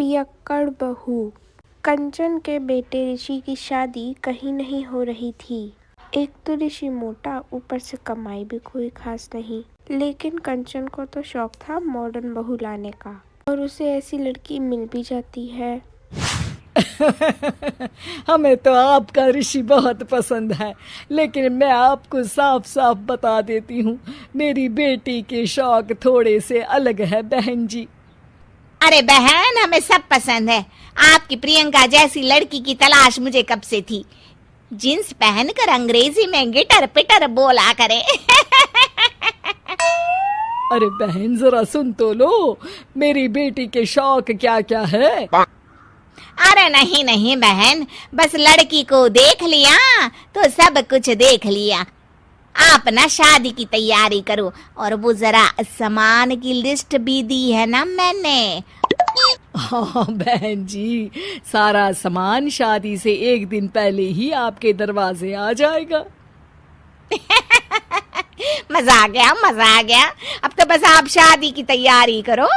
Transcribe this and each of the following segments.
पियक्कड़ बहू। कंचन के बेटे ऋषि की शादी कहीं नहीं हो रही थी। एक तो ऋषि मोटा, ऊपर से कमाई भी कोई खास नहीं। लेकिन कंचन को तो शौक था मॉडर्न बहू लाने का, और उसे ऐसी लड़की मिल भी जाती है। हमें तो आपका ऋषि बहुत पसंद है, लेकिन मैं आपको साफ साफ बता देती हूँ, मेरी बेटी के शौक थोड़े से अलग है बहन जी। अरे बहन, हमें सब पसंद है। आपकी प्रियंका जैसी लड़की की तलाश मुझे कब से थी। जींस पहनकर अंग्रेजी में गिटर पिटर बोला करे। अरे बहन जरा सुन तो लो, मेरी बेटी के शौक क्या क्या है। अरे नहीं नहीं बहन, बस लड़की को देख लिया तो सब कुछ देख लिया। आप ना शादी की तैयारी करो, और वो जरा सामान की लिस्ट भी दी है ना मैंने। हाँ बहन जी, सारा सामान शादी से एक दिन पहले ही आपके दरवाजे आ जाएगा। मजा आ गया, मजा आ गया। अब तो बस आप शादी की तैयारी करो।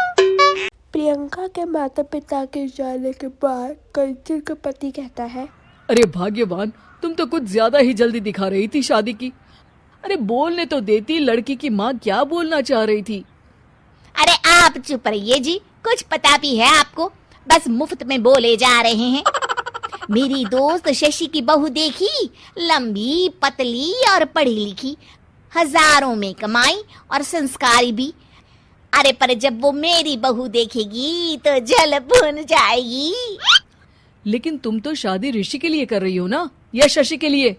प्रियंका के माता पिता के जाने के बाद कंचन का पति कहता है, अरे भाग्यवान, तुम तो कुछ ज्यादा ही जल्दी दिखा रही थी शादी की। अरे बोलने तो देती, लड़की की माँ क्या बोलना चाह रही थी। अरे आप चुप रहिए जी, कुछ पता भी है आपको, बस मुफ्त में बोले जा रहे हैं। मेरी दोस्त शशि की बहू देखी, लंबी पतली और पढ़ी लिखी, हजारों में कमाई और संस्कारी भी। अरे पर जब वो मेरी बहू देखेगी तो जल भुन जाएगी। लेकिन तुम तो शादी ऋषि के लिए कर रही हो ना, या शशि के लिए?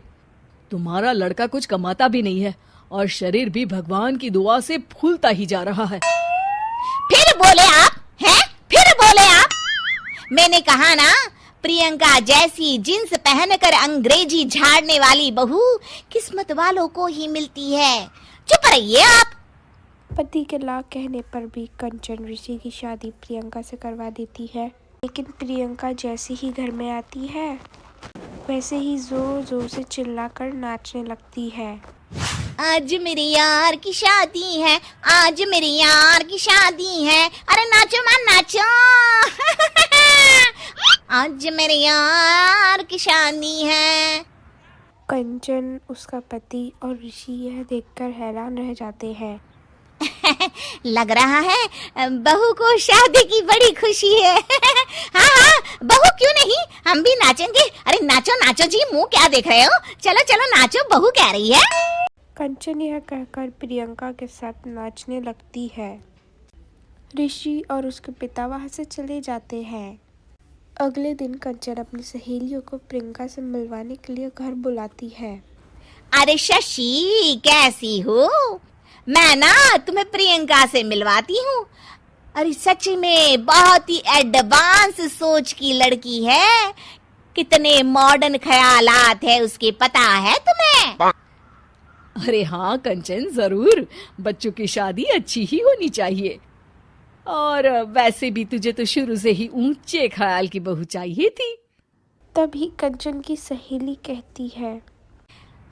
तुम्हारा लड़का कुछ कमाता भी नहीं है, और शरीर भी भगवान की दुआ से फूलता ही जा रहा है। फिर बोले आप हैं? फिर बोले आप? मैंने कहा ना, प्रियंका जैसी जींस पहनकर अंग्रेजी झाड़ने वाली बहू किस्मत वालों को ही मिलती है। चुप रहिए आप। पति के लाख कहने पर भी कंचन ऋषि की शादी प्रियंका से करवा देती है। लेकिन प्रियंका जैसे ही घर में आती है, वैसे ही जोर जोर से चिल्लाकर नाचने लगती है। आज मेरे यार की शादी है, आज मेरे यार की शादी है। अरे नाचो मां नाचो। आज मेरे यार की शादी है। कंचन, उसका पति और ऋषि यह देखकर हैरान रह जाते हैं। लग रहा है बहू को शादी की बड़ी खुशी है। हाँ हाँ, बहू क्यों नहीं, हम भी नाचेंगे। अरे नाचो नाचो जी, मुंह क्या देख रहे हो, चलो चलो नाचो, बहू कह रही है। कंचन यह कहकर प्रियंका के साथ नाचने लगती है। ऋषि और उसके पिता वहां से चले जाते हैं। अगले दिन कंचन अपनी सहेलियों को प्रियंका से मिलवाने के लिए घर बुलाती है। अरे शशि, कैसी हो? मैं ना तुम्हें प्रियंका से मिलवाती हूँ। अरे सच में बहुत ही एडवांस सोच की लड़की है। कितने मॉडर्न ख्यालात है उसके, पता है तुम्हें? अरे हाँ कंचन, जरूर। बच्चों की शादी अच्छी ही होनी चाहिए। और वैसे भी तुझे तो शुरू से ही ऊंचे ख्याल की बहू चाहिए थी। तभी कंचन की सहेली कहती है,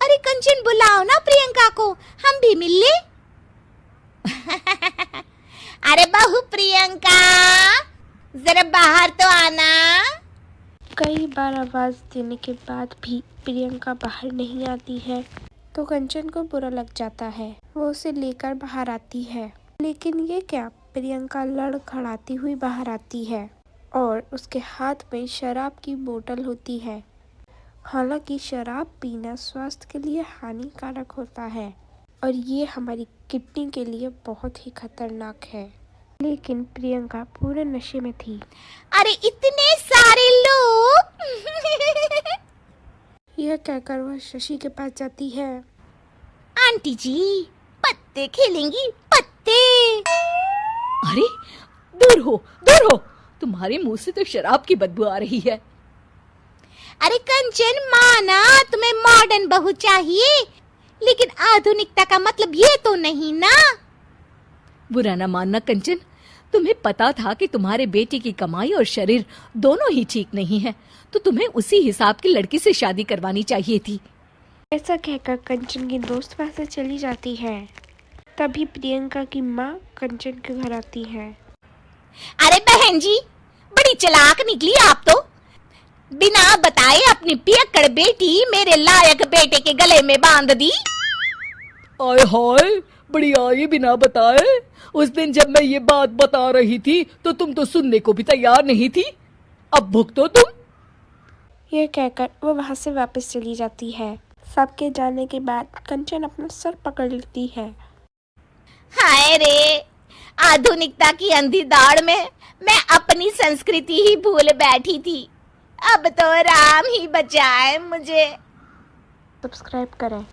अरे कंचन, बुलाओ ना प्रियंका को, हम भी मिल ले। अरे बहू प्रियंका, जरा बाहर तो आना। कई बार आवाज देने के बाद भी प्रियंका बाहर नहीं आती है, तो कंचन को बुरा लग जाता है। वो उसे लेकर बाहर आती है। लेकिन ये क्या, प्रियंका लड़खड़ाती हुई बाहर आती है और उसके हाथ में शराब की बोतल होती है। हालांकि शराब पीना स्वास्थ्य के लिए हानिकारक होता है, और ये हमारी किडनी के लिए बहुत ही खतरनाक है। लेकिन प्रियंका पूरे नशे में थी। अरे इतने सारे लोग। यह कहकर वह शशि के पास जाती है। आंटी जी, पत्ते खेलेंगी, पत्ते। अरे दूर हो, दूर हो, तुम्हारे मुंह से तो शराब की बदबू आ रही है। अरे कंचन, माना तुम्हें मॉडर्न बहू चाहिए, लेकिन आधुनिकता का मतलब ये तो नहीं ना। बुरा ना मानना कंचन, तुम्हें पता था कि तुम्हारे बेटे की कमाई और शरीर दोनों ही ठीक नहीं है, तो तुम्हें उसी हिसाब की लड़की से शादी करवानी चाहिए थी। ऐसा कहकर कंचन की दोस्त वहां से चली जाती है। तभी प्रियंका की माँ कंचन के घर आती है। अरे बहन जी, बड़ी बड़ी चालाक निकली आप तो। बिना बताए अपनी पियक्कड़ बेटी मेरे लायक बेटे के गले में बांध दी। आय हाय, बड़ी आई बिना बताए। उस दिन जब मैं ये बात बता रही थी तो तुम तो सुनने को भी तैयार नहीं थी। अब भुगतो तुम। यह कहकर वो वहाँ से वापस चली जाती है। सबके जाने के बाद कंचन अपना सर पकड़ लेती है। हाय रे, आधुनिकता की अंधी दौड़ में मैं अपनी संस्कृति ही भूल बैठी थी। अब तो राम ही बचाए मुझे। सब्सक्राइब करें।